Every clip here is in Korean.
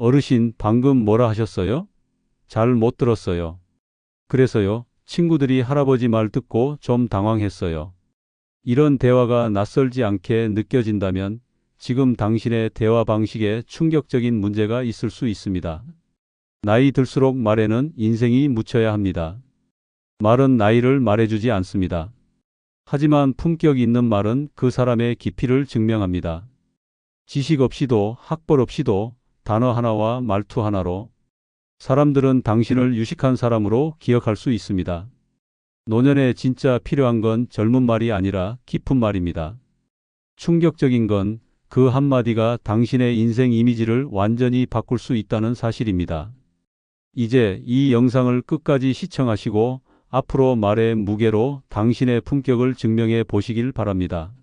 어르신, 방금 뭐라 하셨어요? 잘 못 들었어요. 그래서요. 친구들이 할아버지 말 듣고 좀 당황했어요. 이런 대화가 낯설지 않게 느껴진다면 지금 당신의 대화 방식에 충격적인 문제가 있을 수 있습니다. 나이 들수록 말에는 인생이 묻혀야 합니다. 말은 나이를 말해주지 않습니다. 하지만 품격 있는 말은 그 사람의 깊이를 증명합니다. 지식 없이도 학벌 없이도 단어 하나와 말투 하나로 사람들은 당신을 유식한 사람으로 기억할 수 있습니다. 노년에 진짜 필요한 건 젊은 말이 아니라 깊은 말입니다. 충격적인 건 그 한마디가 당신의 인생 이미지를 완전히 바꿀 수 있다는 사실입니다. 이제 이 영상을 끝까지 시청하시고 앞으로 말의 무게로 당신의 품격을 증명해 보시길 바랍니다.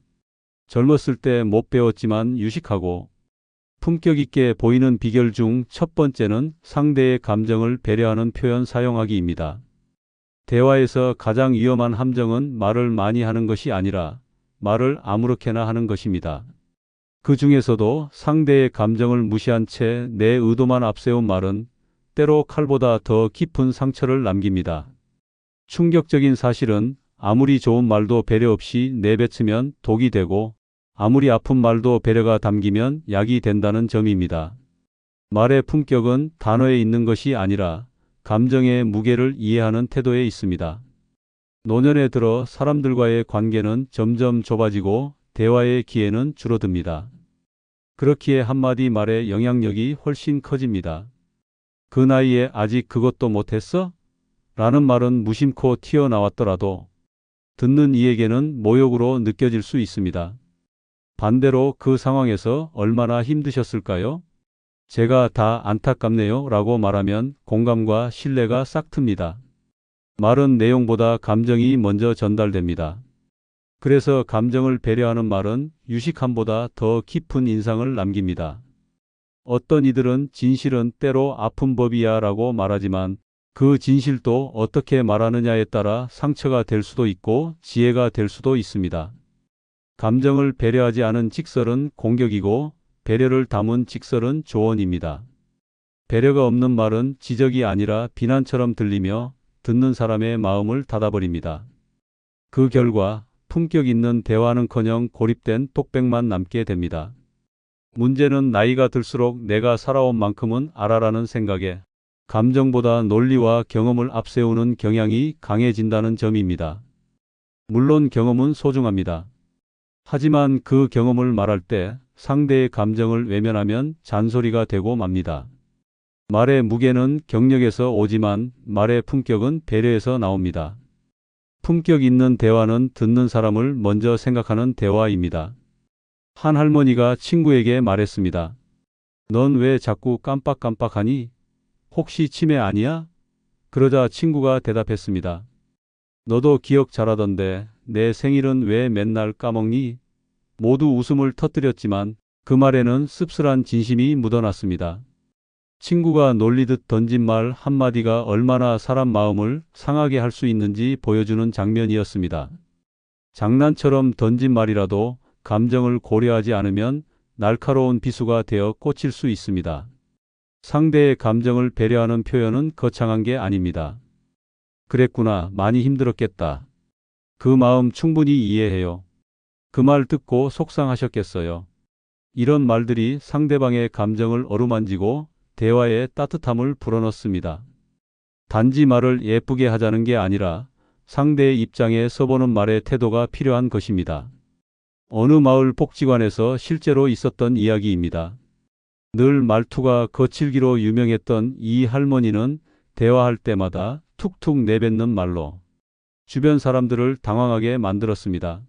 젊었을 때 못 배웠지만 유식하고 품격 있게 보이는 비결 중 첫 번째는 상대의 감정을 배려하는 표현 사용하기입니다. 대화에서 가장 위험한 함정은 말을 많이 하는 것이 아니라 말을 아무렇게나 하는 것입니다. 그 중에서도 상대의 감정을 무시한 채 내 의도만 앞세운 말은 때로 칼보다 더 깊은 상처를 남깁니다. 충격적인 사실은 아무리 좋은 말도 배려 없이 내뱉으면 독이 되고 아무리 아픈 말도 배려가 담기면 약이 된다는 점입니다. 말의 품격은 단어에 있는 것이 아니라 감정의 무게를 이해하는 태도에 있습니다. 노년에 들어 사람들과의 관계는 점점 좁아지고 대화의 기회는 줄어듭니다. 그렇기에 한마디 말의 영향력이 훨씬 커집니다. 그 나이에 아직 그것도 못했어? 라는 말은 무심코 튀어나왔더라도 듣는 이에게는 모욕으로 느껴질 수 있습니다. 반대로 그 상황에서 얼마나 힘드셨을까요? 제가 다 안타깝네요 라고 말하면 공감과 신뢰가 싹 틉니다. 말은 내용보다 감정이 먼저 전달됩니다. 그래서 감정을 배려하는 말은 유식함보다 더 깊은 인상을 남깁니다. 어떤 이들은 진실은 때로 아픈 법이야 라고 말하지만 그 진실도 어떻게 말하느냐에 따라 상처가 될 수도 있고 지혜가 될 수도 있습니다. 감정을 배려하지 않은 직설은 공격이고 배려를 담은 직설은 조언입니다. 배려가 없는 말은 지적이 아니라 비난처럼 들리며 듣는 사람의 마음을 닫아버립니다. 그 결과 품격 있는 대화는커녕 고립된 독백만 남게 됩니다. 문제는 나이가 들수록 내가 살아온 만큼은 알아라는 생각에 감정보다 논리와 경험을 앞세우는 경향이 강해진다는 점입니다. 물론 경험은 소중합니다. 하지만 그 경험을 말할 때 상대의 감정을 외면하면 잔소리가 되고 맙니다. 말의 무게는 경력에서 오지만 말의 품격은 배려에서 나옵니다. 품격 있는 대화는 듣는 사람을 먼저 생각하는 대화입니다. 한 할머니가 친구에게 말했습니다. 넌 왜 자꾸 깜빡깜빡하니? 혹시 치매 아니야? 그러자 친구가 대답했습니다. 너도 기억 잘하던데 내 생일은 왜 맨날 까먹니? 모두 웃음을 터뜨렸지만 그 말에는 씁쓸한 진심이 묻어났습니다. 친구가 놀리듯 던진 말 한마디가 얼마나 사람 마음을 상하게 할 수 있는지 보여주는 장면이었습니다. 장난처럼 던진 말이라도 감정을 고려하지 않으면 날카로운 비수가 되어 꽂힐 수 있습니다. 상대의 감정을 배려하는 표현은 거창한 게 아닙니다. 그랬구나, 많이 힘들었겠다. 그 마음 충분히 이해해요. 그 말 듣고 속상하셨겠어요. 이런 말들이 상대방의 감정을 어루만지고 대화에 따뜻함을 불어넣습니다. 단지 말을 예쁘게 하자는 게 아니라 상대의 입장에 서보는 말의 태도가 필요한 것입니다. 어느 마을 복지관에서 실제로 있었던 이야기입니다. 늘 말투가 거칠기로 유명했던 이 할머니는 대화할 때마다 툭툭 내뱉는 말로 주변 사람들을 당황하게 만들었습니다.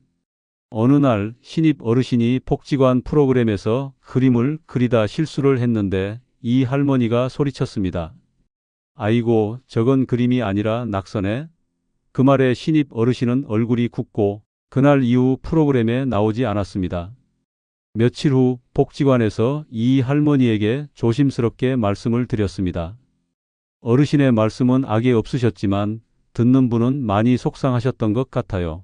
어느 날 신입 어르신이 복지관 프로그램에서 그림을 그리다 실수를 했는데 이 할머니가 소리쳤습니다. 아이고, 저건 그림이 아니라 낙서네. 그 말에 신입 어르신은 얼굴이 굳고 그날 이후 프로그램에 나오지 않았습니다. 며칠 후 복지관에서 이 할머니에게 조심스럽게 말씀을 드렸습니다. 어르신의 말씀은 악에 없으셨지만 듣는 분은 많이 속상하셨던 것 같아요.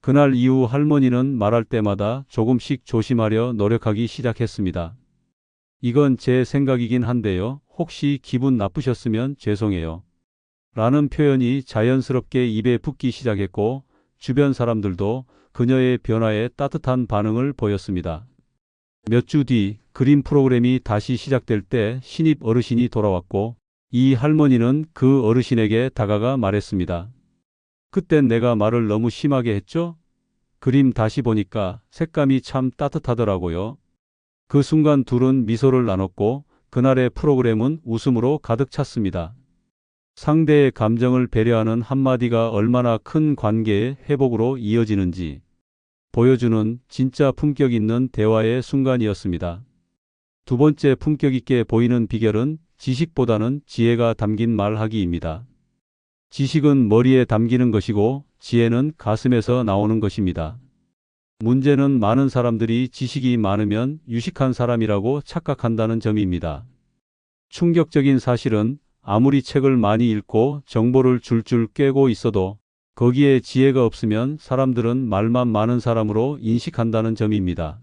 그날 이후 할머니는 말할 때마다 조금씩 조심하려 노력하기 시작했습니다. 이건 제 생각이긴 한데요. 혹시 기분 나쁘셨으면 죄송해요. 라는 표현이 자연스럽게 입에 붙기 시작했고 주변 사람들도 그녀의 변화에 따뜻한 반응을 보였습니다. 몇 주 뒤 그림 프로그램이 다시 시작될 때 신입 어르신이 돌아왔고 이 할머니는 그 어르신에게 다가가 말했습니다. 그땐 내가 말을 너무 심하게 했죠? 그림 다시 보니까 색감이 참 따뜻하더라고요. 그 순간 둘은 미소를 나눴고 그날의 프로그램은 웃음으로 가득 찼습니다. 상대의 감정을 배려하는 한마디가 얼마나 큰 관계의 회복으로 이어지는지 보여주는 진짜 품격 있는 대화의 순간이었습니다. 두 번째 품격 있게 보이는 비결은 지식보다는 지혜가 담긴 말하기입니다. 지식은 머리에 담기는 것이고 지혜는 가슴에서 나오는 것입니다. 문제는 많은 사람들이 지식이 많으면 유식한 사람이라고 착각한다는 점입니다. 충격적인 사실은 아무리 책을 많이 읽고 정보를 줄줄 꿰고 있어도 거기에 지혜가 없으면 사람들은 말만 많은 사람으로 인식한다는 점입니다.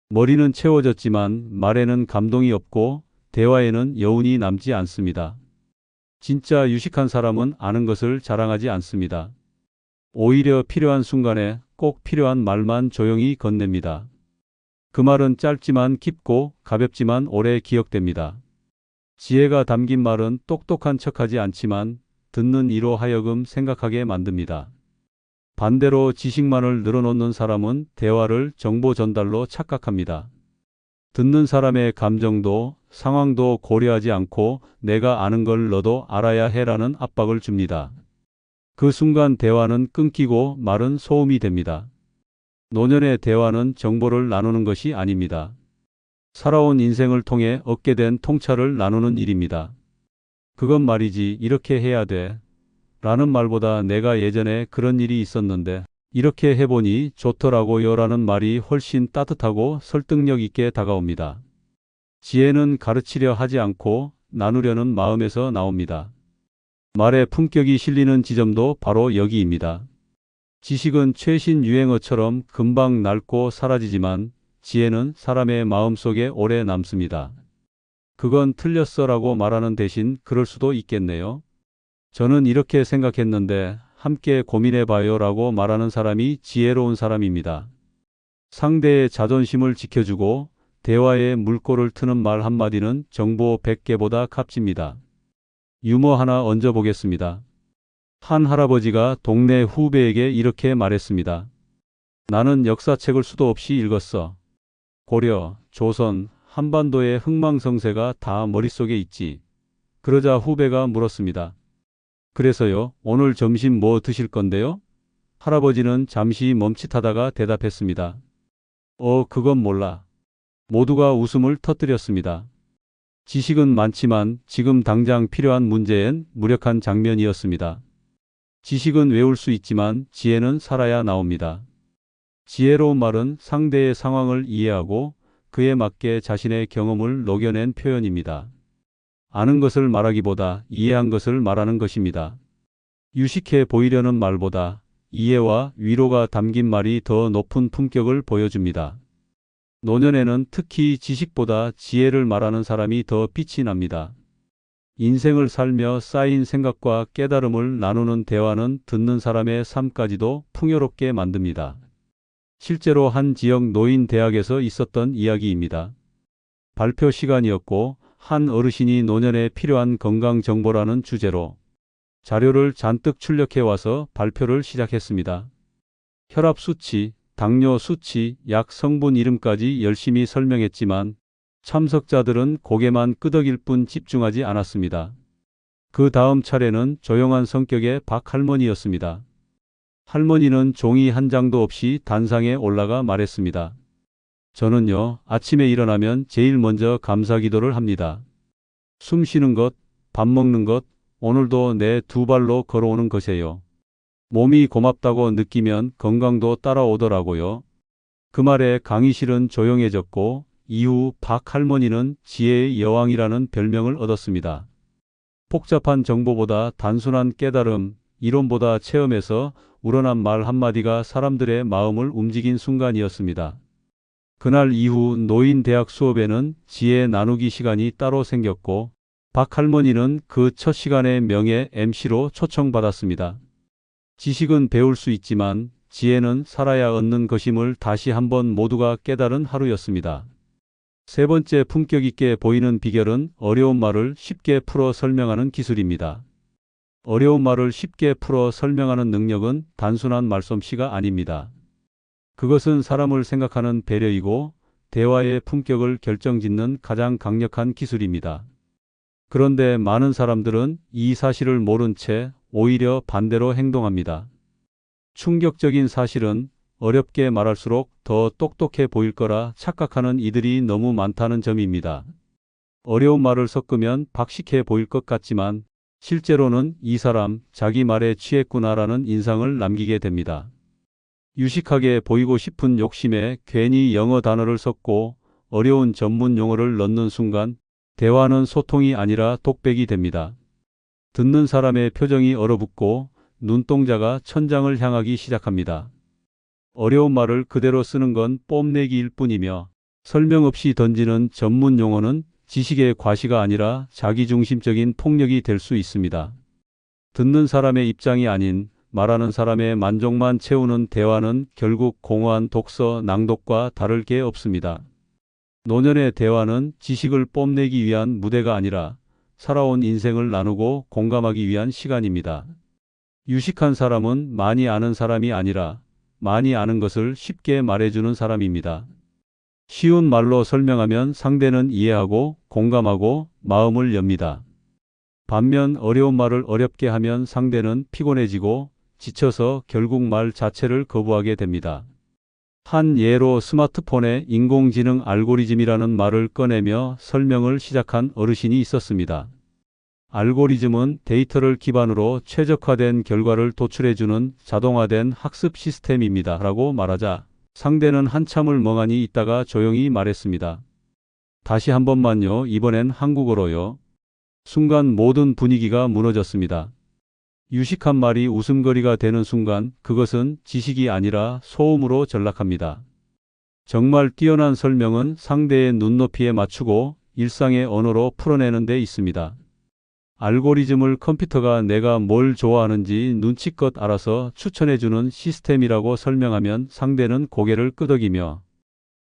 머리는 채워졌지만 말에는 감동이 없고 대화에는 여운이 남지 않습니다. 진짜 유식한 사람은 아는 것을 자랑하지 않습니다. 오히려 필요한 순간에 꼭 필요한 말만 조용히 건넵니다. 그 말은 짧지만 깊고 가볍지만 오래 기억됩니다. 지혜가 담긴 말은 똑똑한 척하지 않지만 듣는 이로 하여금 생각하게 만듭니다. 반대로 지식만을 늘어놓는 사람은 대화를 정보 전달로 착각합니다. 듣는 사람의 감정도 상황도 고려하지 않고 내가 아는 걸 너도 알아야 해라는 압박을 줍니다. 그 순간 대화는 끊기고 말은 소음이 됩니다. 노년의 대화는 정보를 나누는 것이 아닙니다. 살아온 인생을 통해 얻게 된 통찰을 나누는 일입니다. 그건 말이지 이렇게 해야 돼 라는 말보다 내가 예전에 그런 일이 있었는데 이렇게 해보니 좋더라고요 라는 말이 훨씬 따뜻하고 설득력 있게 다가옵니다. 지혜는 가르치려 하지 않고 나누려는 마음에서 나옵니다. 말의 품격이 실리는 지점도 바로 여기입니다. 지식은 최신 유행어처럼 금방 낡고 사라지지만 지혜는 사람의 마음속에 오래 남습니다. 그건 틀렸어라고 말하는 대신 그럴 수도 있겠네요. 저는 이렇게 생각했는데 함께 고민해봐요 라고 말하는 사람이 지혜로운 사람입니다. 상대의 자존심을 지켜주고 대화에 물꼬를 트는 말 한마디는 정보 100개보다 값집니다. 유머 하나 얹어보겠습니다. 한 할아버지가 동네 후배에게 이렇게 말했습니다. 나는 역사책을 수도 없이 읽었어. 고려, 조선, 한반도의 흥망성쇠가 다 머릿속에 있지. 그러자 후배가 물었습니다. 그래서요, 오늘 점심 뭐 드실 건데요? 할아버지는 잠시 멈칫하다가 대답했습니다. 그건 몰라. 모두가 웃음을 터뜨렸습니다. 지식은 많지만 지금 당장 필요한 문제엔 무력한 장면이었습니다. 지식은 외울 수 있지만 지혜는 살아야 나옵니다. 지혜로운 말은 상대의 상황을 이해하고 그에 맞게 자신의 경험을 녹여낸 표현입니다. 아는 것을 말하기보다 이해한 것을 말하는 것입니다. 유식해 보이려는 말보다 이해와 위로가 담긴 말이 더 높은 품격을 보여줍니다. 노년에는 특히 지식보다 지혜를 말하는 사람이 더 빛이 납니다. 인생을 살며 쌓인 생각과 깨달음을 나누는 대화는 듣는 사람의 삶까지도 풍요롭게 만듭니다. 실제로 한 지역 노인 대학에서 있었던 이야기입니다. 발표 시간이었고 한 어르신이 노년에 필요한 건강 정보라는 주제로 자료를 잔뜩 출력해 와서 발표를 시작했습니다. 혈압 수치, 당뇨 수치, 약 성분 이름까지 열심히 설명했지만 참석자들은 고개만 끄덕일 뿐 집중하지 않았습니다. 그 다음 차례는 조용한 성격의 박 할머니였습니다. 할머니는 종이 한 장도 없이 단상에 올라가 말했습니다. 저는요, 아침에 일어나면 제일 먼저 감사 기도를 합니다. 숨 쉬는 것, 밥 먹는 것, 오늘도 내 두 발로 걸어오는 것이에요. 몸이 고맙다고 느끼면 건강도 따라오더라고요. 그 말에 강의실은 조용해졌고 이후 박 할머니는 지혜의 여왕이라는 별명을 얻었습니다. 복잡한 정보보다 단순한 깨달음, 이론보다 체험에서 우러난 말 한마디가 사람들의 마음을 움직인 순간이었습니다. 그날 이후 노인 대학 수업에는 지혜 나누기 시간이 따로 생겼고 박 할머니는 그 첫 시간에 명예 MC로 초청받았습니다. 지식은 배울 수 있지만 지혜는 살아야 얻는 것임을 다시 한번 모두가 깨달은 하루였습니다. 세 번째 품격 있게 보이는 비결은 어려운 말을 쉽게 풀어 설명하는 기술입니다. 어려운 말을 쉽게 풀어 설명하는 능력은 단순한 말솜씨가 아닙니다. 그것은 사람을 생각하는 배려이고 대화의 품격을 결정짓는 가장 강력한 기술입니다. 그런데 많은 사람들은 이 사실을 모른 채 오히려 반대로 행동합니다. 충격적인 사실은 어렵게 말할수록 더 똑똑해 보일 거라 착각하는 이들이 너무 많다는 점입니다. 어려운 말을 섞으면 박식해 보일 것 같지만 실제로는 이 사람 자기 말에 취했구나라는 인상을 남기게 됩니다. 유식하게 보이고 싶은 욕심에 괜히 영어 단어를 섞고 어려운 전문 용어를 넣는 순간 대화는 소통이 아니라 독백이 됩니다. 듣는 사람의 표정이 얼어붙고 눈동자가 천장을 향하기 시작합니다. 어려운 말을 그대로 쓰는 건 뽐내기일 뿐이며 설명 없이 던지는 전문 용어는 지식의 과시가 아니라 자기중심적인 폭력이 될 수 있습니다. 듣는 사람의 입장이 아닌 말하는 사람의 만족만 채우는 대화는 결국 공허한 독서, 낭독과 다를 게 없습니다. 노년의 대화는 지식을 뽐내기 위한 무대가 아니라 살아온 인생을 나누고 공감하기 위한 시간입니다. 유식한 사람은 많이 아는 사람이 아니라 많이 아는 것을 쉽게 말해주는 사람입니다. 쉬운 말로 설명하면 상대는 이해하고 공감하고 마음을 엽니다. 반면 어려운 말을 어렵게 하면 상대는 피곤해지고 지쳐서 결국 말 자체를 거부하게 됩니다. 한 예로 스마트폰에 인공지능 알고리즘이라는 말을 꺼내며 설명을 시작한 어르신이 있었습니다. 알고리즘은 데이터를 기반으로 최적화된 결과를 도출해주는 자동화된 학습 시스템입니다. 라고 말하자 상대는 한참을 멍하니 있다가 조용히 말했습니다. 다시 한 번만요. 이번엔 한국어로요. 순간 모든 분위기가 무너졌습니다. 유식한 말이 웃음거리가 되는 순간 그것은 지식이 아니라 소음으로 전락합니다. 정말 뛰어난 설명은 상대의 눈높이에 맞추고 일상의 언어로 풀어내는 데 있습니다. 알고리즘을 컴퓨터가 내가 뭘 좋아하는지 눈치껏 알아서 추천해주는 시스템이라고 설명하면 상대는 고개를 끄덕이며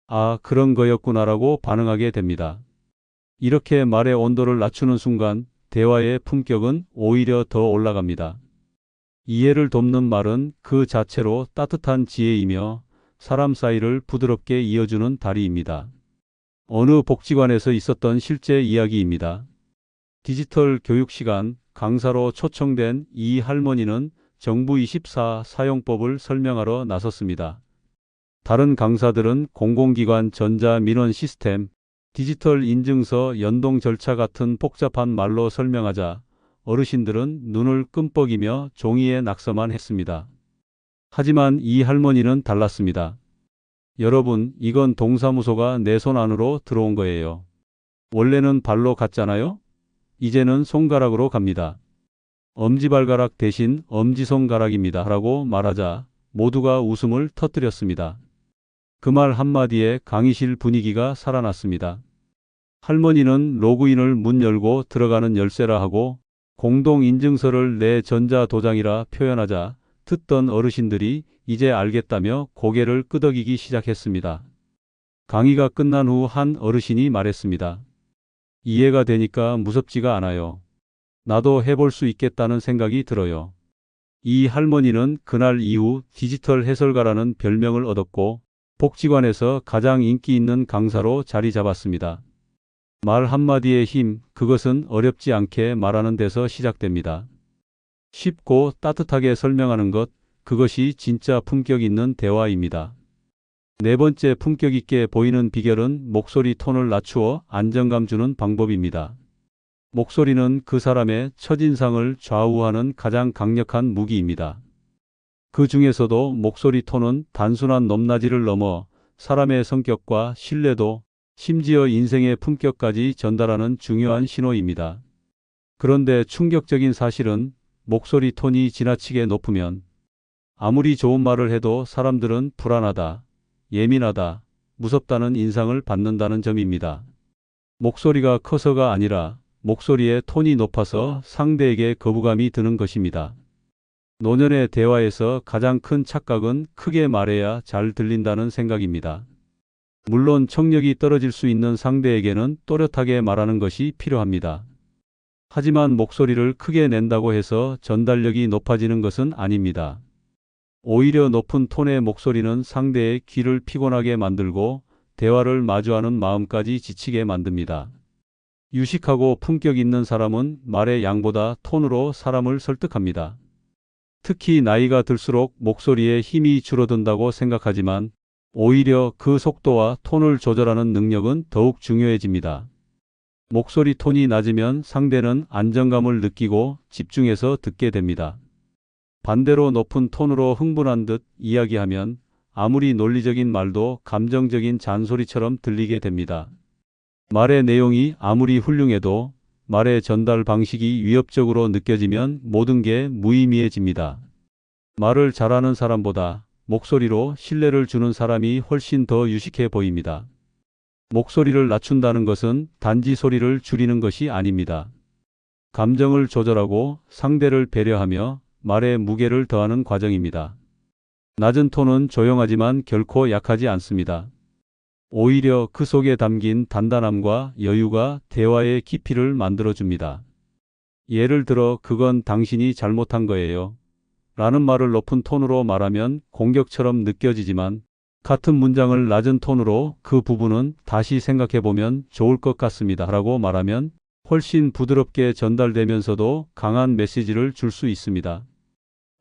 아, 그런 거였구나라고 반응하게 됩니다. 이렇게 말의 온도를 낮추는 순간 대화의 품격은 오히려 더 올라갑니다. 이해를 돕는 말은 그 자체로 따뜻한 지혜이며 사람 사이를 부드럽게 이어주는 다리입니다. 어느 복지관에서 있었던 실제 이야기입니다. 디지털 교육 시간 강사로 초청된 이 할머니는 정부 24 사용법을 설명하러 나섰습니다. 다른 강사들은 공공기관 전자민원 시스템, 디지털 인증서 연동 절차 같은 복잡한 말로 설명하자 어르신들은 눈을 끔뻑이며 종이에 낙서만 했습니다. 하지만 이 할머니는 달랐습니다. 여러분, 이건 동사무소가 내 손 안으로 들어온 거예요. 원래는 발로 갔잖아요? 이제는 손가락으로 갑니다. 엄지발가락 대신 엄지손가락입니다. 라고 말하자 모두가 웃음을 터뜨렸습니다. 그 말 한마디에 강의실 분위기가 살아났습니다. 할머니는 로그인을 문 열고 들어가는 열쇠라 하고 공동인증서를 내 전자도장이라 표현하자 듣던 어르신들이 이제 알겠다며 고개를 끄덕이기 시작했습니다. 강의가 끝난 후 한 어르신이 말했습니다. 이해가 되니까 무섭지가 않아요. 나도 해볼 수 있겠다는 생각이 들어요. 이 할머니는 그날 이후 디지털 해설가라는 별명을 얻었고 복지관에서 가장 인기 있는 강사로 자리 잡았습니다. 말 한마디의 힘, 그것은 어렵지 않게 말하는 데서 시작됩니다. 쉽고 따뜻하게 설명하는 것, 그것이 진짜 품격 있는 대화입니다. 네 번째 품격 있게 보이는 비결은 목소리 톤을 낮추어 안정감 주는 방법입니다. 목소리는 그 사람의 첫인상을 좌우하는 가장 강력한 무기입니다. 그 중에서도 목소리 톤은 단순한 높낮이를 넘어 사람의 성격과 신뢰도, 심지어 인생의 품격까지 전달하는 중요한 신호입니다. 그런데 충격적인 사실은 목소리 톤이 지나치게 높으면 아무리 좋은 말을 해도 사람들은 불안하다, 예민하다, 무섭다는 인상을 받는다는 점입니다. 목소리가 커서가 아니라 목소리의 톤이 높아서 상대에게 거부감이 드는 것입니다. 노년의 대화에서 가장 큰 착각은 크게 말해야 잘 들린다는 생각입니다. 물론 청력이 떨어질 수 있는 상대에게는 또렷하게 말하는 것이 필요합니다. 하지만 목소리를 크게 낸다고 해서 전달력이 높아지는 것은 아닙니다. 오히려 높은 톤의 목소리는 상대의 귀를 피곤하게 만들고 대화를 마주하는 마음까지 지치게 만듭니다. 유식하고 품격 있는 사람은 말의 양보다 톤으로 사람을 설득합니다. 특히 나이가 들수록 목소리에 힘이 줄어든다고 생각하지만 오히려 그 속도와 톤을 조절하는 능력은 더욱 중요해집니다. 목소리 톤이 낮으면 상대는 안정감을 느끼고 집중해서 듣게 됩니다. 반대로 높은 톤으로 흥분한 듯 이야기하면 아무리 논리적인 말도 감정적인 잔소리처럼 들리게 됩니다. 말의 내용이 아무리 훌륭해도 말의 전달 방식이 위협적으로 느껴지면 모든 게 무의미해집니다. 말을 잘하는 사람보다 목소리로 신뢰를 주는 사람이 훨씬 더 유식해 보입니다. 목소리를 낮춘다는 것은 단지 소리를 줄이는 것이 아닙니다. 감정을 조절하고 상대를 배려하며 말에 무게를 더하는 과정입니다. 낮은 톤은 조용하지만 결코 약하지 않습니다. 오히려 그 속에 담긴 단단함과 여유가 대화의 깊이를 만들어줍니다. 예를 들어 그건 당신이 잘못한 거예요. 라는 말을 높은 톤으로 말하면 공격처럼 느껴지지만 같은 문장을 낮은 톤으로 그 부분은 다시 생각해보면 좋을 것 같습니다. 라고 말하면 훨씬 부드럽게 전달되면서도 강한 메시지를 줄 수 있습니다.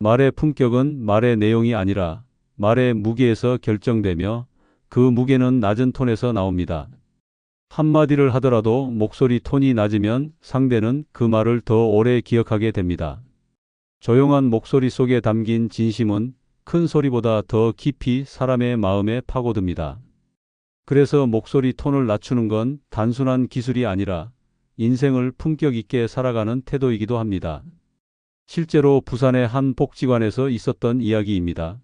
말의 품격은 말의 내용이 아니라 말의 무게에서 결정되며 그 무게는 낮은 톤에서 나옵니다. 한마디를 하더라도 목소리 톤이 낮으면 상대는 그 말을 더 오래 기억하게 됩니다. 조용한 목소리 속에 담긴 진심은 큰 소리보다 더 깊이 사람의 마음에 파고듭니다. 그래서 목소리 톤을 낮추는 건 단순한 기술이 아니라 인생을 품격 있게 살아가는 태도이기도 합니다. 실제로 부산의 한 복지관에서 있었던 이야기입니다.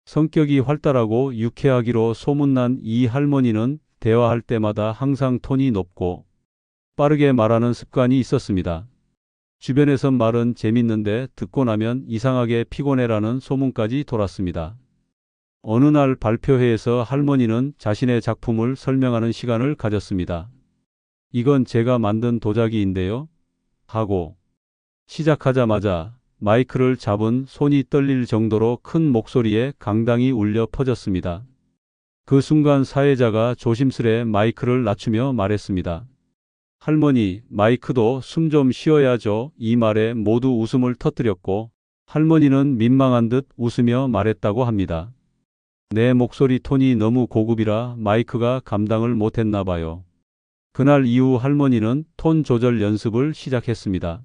성격이 활달하고 유쾌하기로 소문난 이 할머니는 대화할 때마다 항상 톤이 높고 빠르게 말하는 습관이 있었습니다. 주변에선 말은 재밌는데 듣고 나면 이상하게 피곤해라는 소문까지 돌았습니다. 어느 날 발표회에서 할머니는 자신의 작품을 설명하는 시간을 가졌습니다. 이건 제가 만든 도자기인데요. 하고 시작하자마자 마이크를 잡은 손이 떨릴 정도로 큰 목소리에 강당이 울려 퍼졌습니다. 그 순간 사회자가 조심스레 마이크를 낮추며 말했습니다. 할머니, 마이크도 숨 좀 쉬어야죠. 이 말에 모두 웃음을 터뜨렸고 할머니는 민망한 듯 웃으며 말했다고 합니다. 내 목소리 톤이 너무 고급이라 마이크가 감당을 못했나 봐요. 그날 이후 할머니는 톤 조절 연습을 시작했습니다.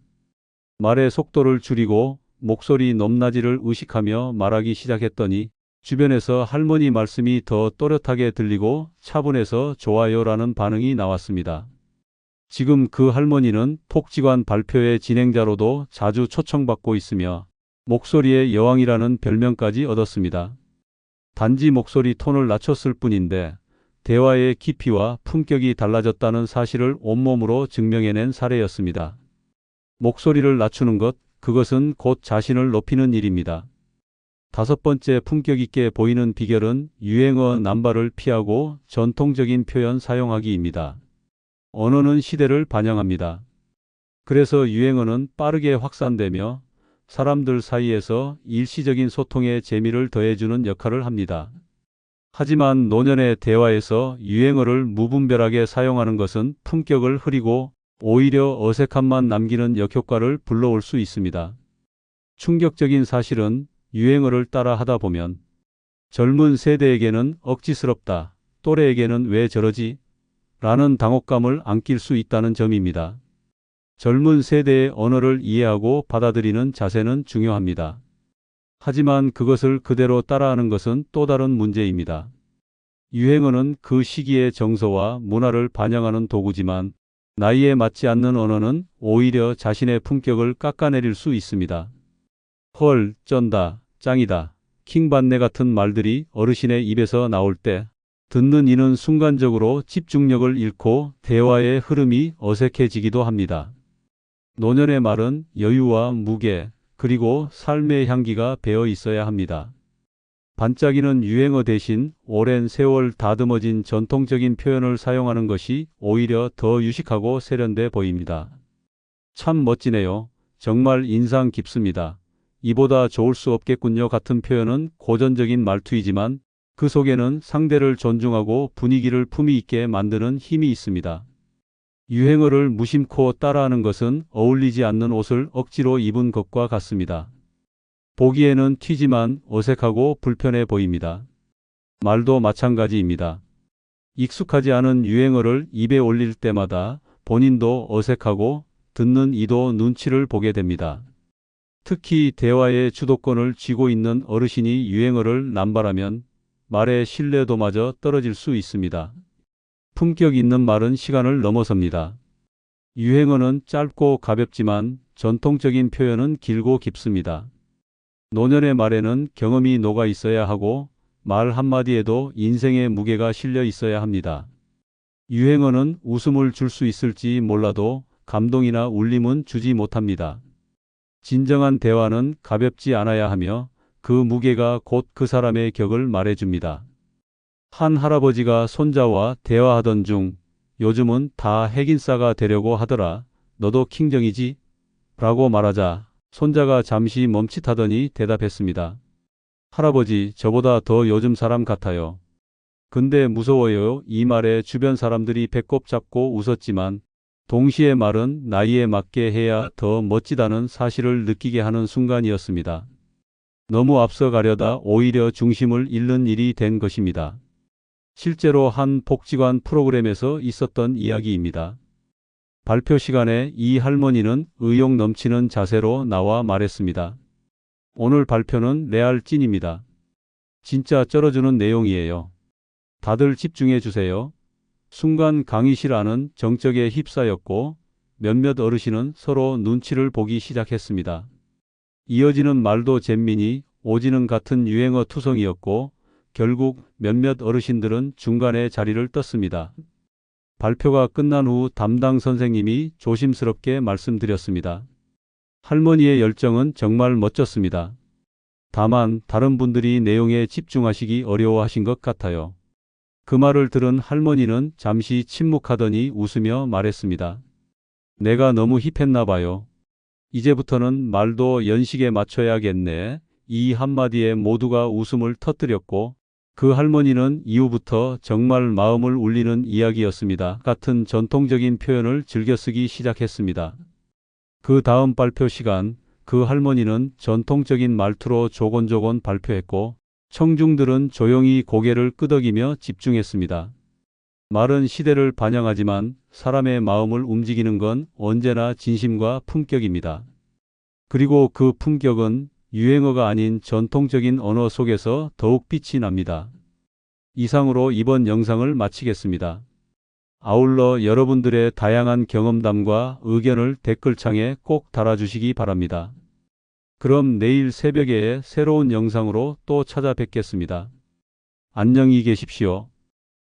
말의 속도를 줄이고 목소리 높낮이를 의식하며 말하기 시작했더니 주변에서 할머니 말씀이 더 또렷하게 들리고 차분해서 좋아요라는 반응이 나왔습니다. 지금 그 할머니는 복지관 발표회 진행자로도 자주 초청받고 있으며 목소리의 여왕이라는 별명까지 얻었습니다. 단지 목소리 톤을 낮췄을 뿐인데 대화의 깊이와 품격이 달라졌다는 사실을 온몸으로 증명해낸 사례였습니다. 목소리를 낮추는 것, 그것은 곧 자신을 높이는 일입니다. 다섯 번째 품격 있게 보이는 비결은 유행어 남발을 피하고 전통적인 표현 사용하기입니다. 언어는 시대를 반영합니다. 그래서 유행어는 빠르게 확산되며 사람들 사이에서 일시적인 소통의 재미를 더해주는 역할을 합니다. 하지만 노년의 대화에서 유행어를 무분별하게 사용하는 것은 품격을 흐리고 오히려 어색함만 남기는 역효과를 불러올 수 있습니다. 충격적인 사실은 유행어를 따라 하다 보면 젊은 세대에게는 억지스럽다, 또래에게는 왜 저러지? 라는 당혹감을 안길 수 있다는 점입니다. 젊은 세대의 언어를 이해하고 받아들이는 자세는 중요합니다. 하지만 그것을 그대로 따라하는 것은 또 다른 문제입니다. 유행어는 그 시기의 정서와 문화를 반영하는 도구지만 나이에 맞지 않는 언어는 오히려 자신의 품격을 깎아내릴 수 있습니다. 헐, 쩐다, 짱이다, 킹받네 같은 말들이 어르신의 입에서 나올 때 듣는 이는 순간적으로 집중력을 잃고 대화의 흐름이 어색해지기도 합니다. 노년의 말은 여유와 무게, 그리고 삶의 향기가 배어 있어야 합니다. 반짝이는 유행어 대신 오랜 세월 다듬어진 전통적인 표현을 사용하는 것이 오히려 더 유식하고 세련돼 보입니다. 참 멋지네요. 정말 인상 깊습니다. 이보다 좋을 수 없겠군요 같은 표현은 고전적인 말투이지만 그 속에는 상대를 존중하고 분위기를 품위 있게 만드는 힘이 있습니다. 유행어를 무심코 따라하는 것은 어울리지 않는 옷을 억지로 입은 것과 같습니다. 보기에는 튀지만 어색하고 불편해 보입니다. 말도 마찬가지입니다. 익숙하지 않은 유행어를 입에 올릴 때마다 본인도 어색하고 듣는 이도 눈치를 보게 됩니다. 특히 대화의 주도권을 쥐고 있는 어르신이 유행어를 남발하면 말의 신뢰도마저 떨어질 수 있습니다. 품격 있는 말은 시간을 넘어섭니다. 유행어는 짧고 가볍지만 전통적인 표현은 길고 깊습니다. 노년의 말에는 경험이 녹아 있어야 하고 말 한마디에도 인생의 무게가 실려 있어야 합니다. 유행어는 웃음을 줄 수 있을지 몰라도 감동이나 울림은 주지 못합니다. 진정한 대화는 가볍지 않아야 하며 그 무게가 곧 그 사람의 격을 말해줍니다. 한 할아버지가 손자와 대화하던 중 요즘은 다 핵인싸가 되려고 하더라. 너도 킹정이지? 라고 말하자 손자가 잠시 멈칫하더니 대답했습니다. 할아버지, 저보다 더 요즘 사람 같아요. 근데 무서워요. 이 말에 주변 사람들이 배꼽 잡고 웃었지만 동시에 말은 나이에 맞게 해야 더 멋지다는 사실을 느끼게 하는 순간이었습니다. 너무 앞서가려다 오히려 중심을 잃는 일이 된 것입니다. 실제로 한 복지관 프로그램에서 있었던 이야기입니다. 발표 시간에 이 할머니는 의욕 넘치는 자세로 나와 말했습니다. 오늘 발표는 레알 찐입니다. 진짜 쩔어주는 내용이에요. 다들 집중해 주세요. 순간 강의실 안은 정적에 휩싸였고 몇몇 어르신은 서로 눈치를 보기 시작했습니다. 이어지는 말도 잼민이 오지는 같은 유행어 투성이었고 결국 몇몇 어르신들은 중간에 자리를 떴습니다. 발표가 끝난 후 담당 선생님이 조심스럽게 말씀드렸습니다. 할머니의 열정은 정말 멋졌습니다. 다만 다른 분들이 내용에 집중하시기 어려워하신 것 같아요. 그 말을 들은 할머니는 잠시 침묵하더니 웃으며 말했습니다. 내가 너무 힙했나 봐요. 이제부터는 말도 연식에 맞춰야겠네. 이 한마디에 모두가 웃음을 터뜨렸고 그 할머니는 이후부터 정말 마음을 울리는 이야기였습니다. 같은 전통적인 표현을 즐겨 쓰기 시작했습니다. 그 다음 발표 시간, 그 할머니는 전통적인 말투로 조곤조곤 발표했고 청중들은 조용히 고개를 끄덕이며 집중했습니다. 말은 시대를 반영하지만 사람의 마음을 움직이는 건 언제나 진심과 품격입니다. 그리고 그 품격은 유행어가 아닌 전통적인 언어 속에서 더욱 빛이 납니다. 이상으로 이번 영상을 마치겠습니다. 아울러 여러분들의 다양한 경험담과 의견을 댓글창에 꼭 달아주시기 바랍니다. 그럼 내일 새벽에 새로운 영상으로 또 찾아뵙겠습니다. 안녕히 계십시오.